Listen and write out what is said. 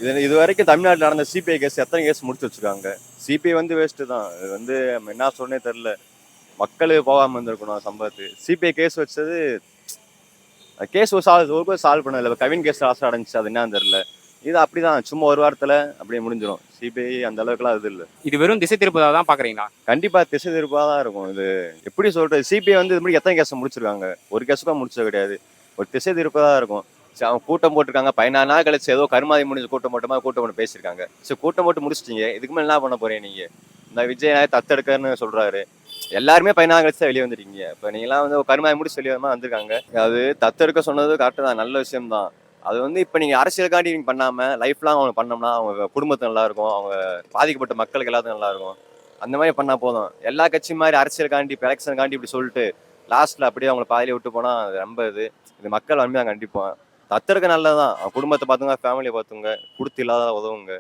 இது வரைக்கும் தமிழ்நாட்டில் நடந்த சிபிஐ கேஸ் எத்தனை கேஸ் முடிச்சு வச்சிருக்காங்க. சிபிஐ வந்து வேஸ்ட்டு தான். இது வந்து என்ன சொன்னே தெரில. மக்கள் போகாமல் இருந்திருக்கணும் சம்பவத்துக்கு. சிபிஐ கேஸ் வச்சது கேஸ் சால்வ் பண்ணதில்லை. இப்போ கவின் கேஸ் லாஸ்ட் அடைஞ்சிச்சு, அது என்னன்னு தெரில. இது அப்படிதான் சும்மா ஒரு வாரத்தில் அப்படியே முடிஞ்சிடும். சிபிஐ அந்த அளவுக்குலாம் இது இல்லை. இது வெறும் திசை திருப்பதாக தான் பார்க்குறீங்களா? கண்டிப்பாக திசை திருப்பாக தான் இருக்கும். இது எப்படி சொல்கிறது, சிபிஐ வந்து இது மாதிரி எத்தனை கேஸை முடிச்சிருக்காங்க, ஒரு கேஸுக்கும் முடிச்சது கிடையாது. ஒரு திசை திருப்பாக தான் இருக்கும். சரி, அவங்க கூட்டம் போட்டிருக்காங்க, 14 நாள் கழிச்சு ஏதோ கருமாதி முடிஞ்சு கூட்டம் போட்டு பேசியிருக்காங்க. சரி, கூட்டம் போட்டு முடிச்சிட்டீங்க, இதுக்கு மேலே என்ன பண்ண போறீங்க நீங்கள்? இந்த விஜய் தத்தெடுக்கன்னு சொல்கிறாரு. எல்லாருமே 14 கழிச்சு தான் வெளியே வந்துருக்கீங்க. இப்போ நீங்களாம் வந்து கருமாதி முடிச்சு வெளியே வந்திருக்காங்க. அது தத்தெடுக்க சொன்னது கரெக்டு தான், நல்ல விஷயம் தான். அது வந்து இப்போ நீங்கள் அரசியலுக்காண்டி நீங்கள் பண்ணாமல் லைஃப்லாம் அவங்க பண்ணோம்னா அவங்க குடும்பத்து நல்லா இருக்கும், அவங்க பாதிக்கப்பட்ட மக்களுக்கு எல்லாத்துக்கும் நல்லா இருக்கும். அந்த மாதிரி பண்ணால் போதும். எல்லா கட்சி மாதிரி அரசியலுக்காண்டி இப்போ எலெக்ஷனுக்காண்டி இப்படி சொல்லிட்டு லாஸ்ட்டில் அப்படியே அவங்கள பாதியிலே விட்டு போனால் அது ரொம்ப இது மக்கள் வன்மையாக கண்டிப்பான். தத்தெடுக்க நல்லதான். அவன் குடும்பத்தை பார்த்துங்க, ஃபேமிலியை பார்த்துங்க, கொடுத்து இல்லாத உதவுங்க.